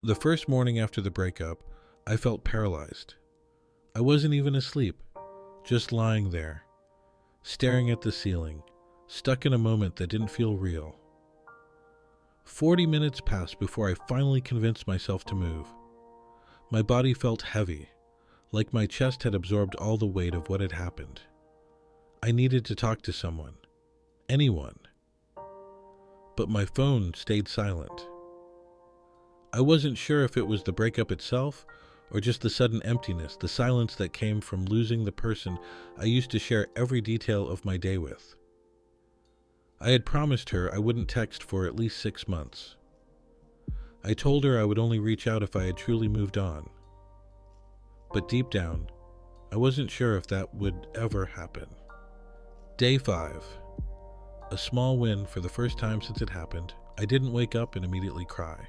The first morning after the breakup, I felt paralyzed. I wasn't even asleep, just lying there, staring at the ceiling, stuck in a moment that didn't feel real. 40 minutes passed before I finally convinced myself to move. My body felt heavy, like my chest had absorbed all the weight of what had happened. I needed to talk to someone, anyone. But my phone stayed silent. I wasn't sure if it was the breakup itself or just the sudden emptiness, the silence that came from losing the person I used to share every detail of my day with. I had promised her I wouldn't text for at least 6 months. I told her I would only reach out if I had truly moved on. But deep down, I wasn't sure if that would ever happen. Day 5. A small win for the first time since it happened. I didn't wake up and immediately cry.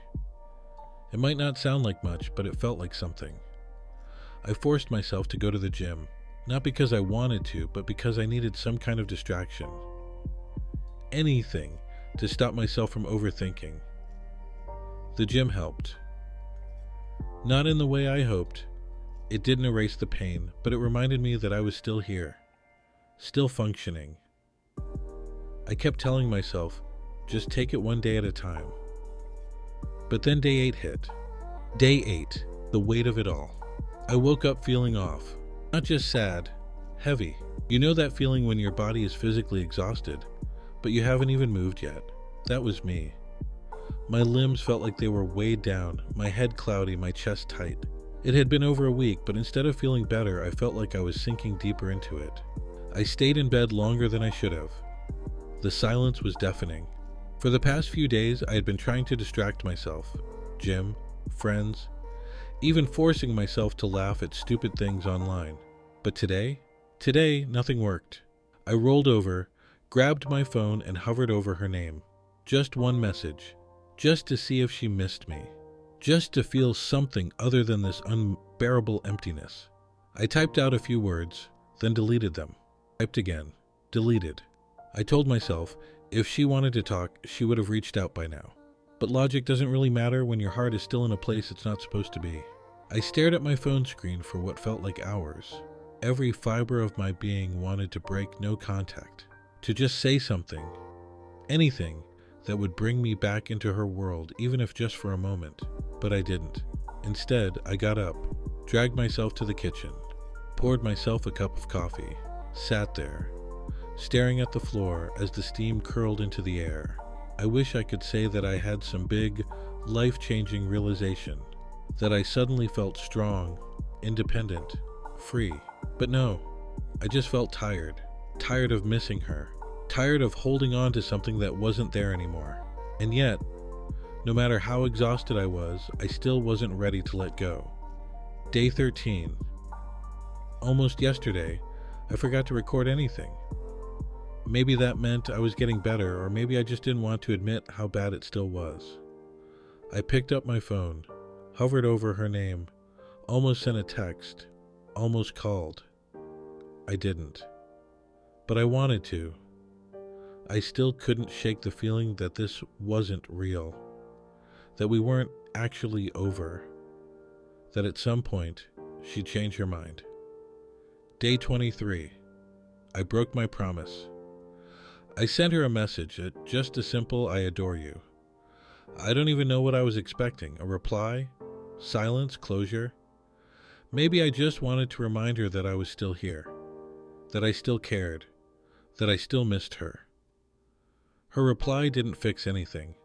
It might not sound like much, but it felt like something. I forced myself to go to the gym, not because I wanted to, but because I needed some kind of distraction. Anything to stop myself from overthinking. The gym helped. Not in the way I hoped. It didn't erase the pain, but it reminded me that I was still here, still functioning. I kept telling myself, just take it one day at a time. But then day 8 hit. Day 8, the weight of it all. I woke up feeling off. Not just sad, heavy. You know that feeling when your body is physically exhausted, but you haven't even moved yet. That was me. My limbs felt like they were weighed down, my head cloudy, my chest tight. It had been over a week, but instead of feeling better, I felt like I was sinking deeper into it. I stayed in bed longer than I should have. The silence was deafening. For the past few days, I had been trying to distract myself. Gym, friends, even forcing myself to laugh at stupid things online. But today, nothing worked. I rolled over, grabbed my phone, and hovered over her name. Just one message. Just to see if she missed me. Just to feel something other than this unbearable emptiness. I typed out a few words, then deleted them. Typed again. Deleted. I told myself, if she wanted to talk, she would have reached out by now. But logic doesn't really matter when your heart is still in a place it's not supposed to be. I stared at my phone screen for what felt like hours. Every fiber of my being wanted to break no contact. To just say something. Anything that would bring me back into her world, even if just for a moment. But I didn't. Instead, I got up, dragged myself to the kitchen, poured myself a cup of coffee, sat there, staring at the floor as the steam curled into the air. I wish I could say that I had some big, life-changing realization, that I suddenly felt strong, independent, free. But no, I just felt tired of missing her, tired of holding on to something that wasn't there anymore. And yet, no matter how exhausted I was, I still wasn't ready to let go. Day 13. Almost yesterday, I forgot to record anything. Maybe that meant I was getting better, or maybe I just didn't want to admit how bad it still was. I picked up my phone, hovered over her name, almost sent a text, almost called. I didn't. But I wanted to. I still couldn't shake the feeling that this wasn't real, that we weren't actually over, that at some point she'd change her mind. Day 23. I broke my promise. I sent her a message, just a simple "I adore you." I don't even know what I was expecting. A reply? Silence? Closure? Maybe I just wanted to remind her that I was still here, that I still cared, that I still missed her. Her reply didn't fix anything.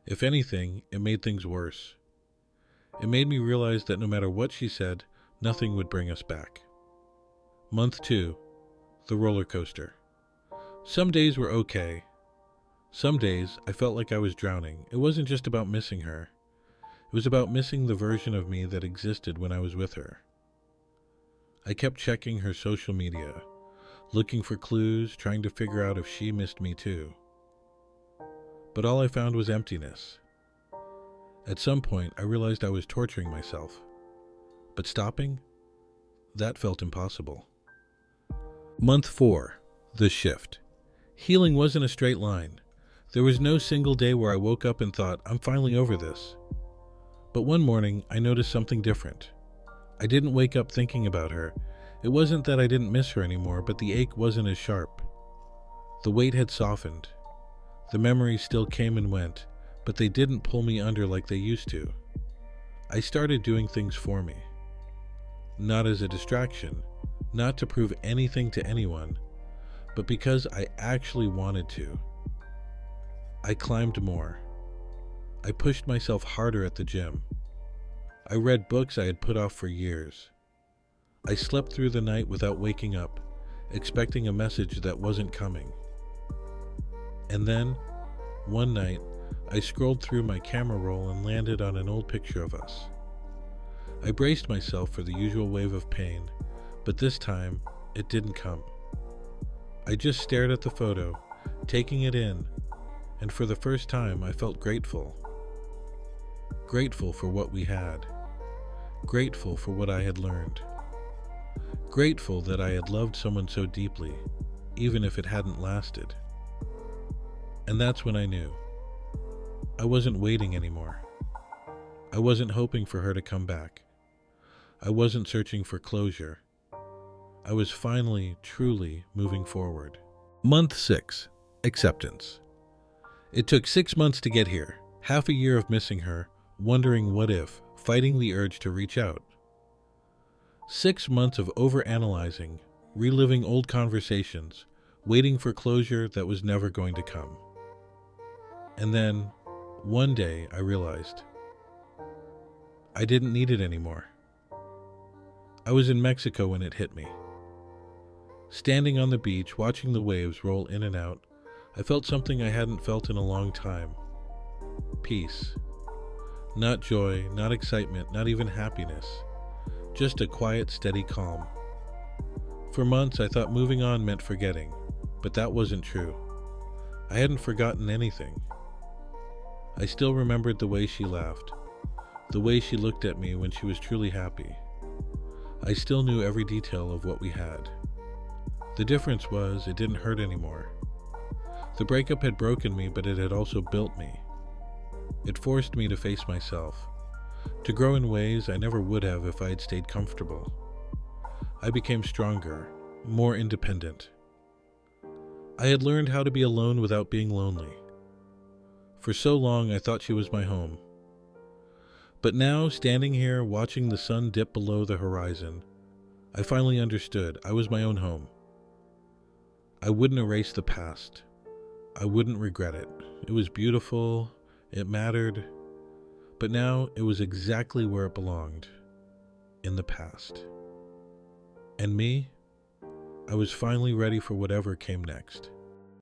If anything, it made things worse. It made me realize that no matter what she said, nothing would bring us back. Month 2. The roller coaster. Some days were okay. Some days I felt like I was drowning. It wasn't just about missing her. It was about missing the version of me that existed when I was with her. I kept checking her social media, looking for clues, trying to figure out if she missed me too. But all I found was emptiness. At some point, I realized I was torturing myself. But stopping? That felt impossible. Month 4. The shift. Healing wasn't a straight line. There was no single day where I woke up and thought, I'm finally over this. But one morning, I noticed something different. I didn't wake up thinking about her. It wasn't that I didn't miss her anymore, but the ache wasn't as sharp. The weight had softened. The memories still came and went, but they didn't pull me under like they used to. I started doing things for me. Not as a distraction, not to prove anything to anyone, but because I actually wanted to. I climbed more. I pushed myself harder at the gym. I read books I had put off for years. I slept through the night without waking up, expecting a message that wasn't coming. And then, one night, I scrolled through my camera roll and landed on an old picture of us. I braced myself for the usual wave of pain, but this time, it didn't come. I just stared at the photo, taking it in, and for the first time I felt grateful. Grateful for what we had. Grateful for what I had learned. Grateful that I had loved someone so deeply, even if it hadn't lasted. And that's when I knew. I wasn't waiting anymore. I wasn't hoping for her to come back. I wasn't searching for closure. I was finally, truly moving forward. Month 6. Acceptance. It took 6 months to get here, half a year of missing her, wondering what if, fighting the urge to reach out. 6 months of overanalyzing, reliving old conversations, waiting for closure that was never going to come. And then, one day, I realized I didn't need it anymore. I was in Mexico when it hit me. Standing on the beach, watching the waves roll in and out, I felt something I hadn't felt in a long time. Peace. Not joy, not excitement, not even happiness. Just a quiet, steady calm. For months, I thought moving on meant forgetting, but that wasn't true. I hadn't forgotten anything. I still remembered the way she laughed, the way she looked at me when she was truly happy. I still knew every detail of what we had. The difference was it didn't hurt anymore. The breakup had broken me, but it had also built me. It forced me to face myself, to grow in ways I never would have if I had stayed comfortable. I became stronger, more independent. I had learned how to be alone without being lonely. For so long, I thought she was my home. But now, standing here, watching the sun dip below the horizon, I finally understood I was my own home. I wouldn't erase the past. I wouldn't regret it. It was beautiful. It mattered. But now it was exactly where it belonged. In the past. And me? I was finally ready for whatever came next.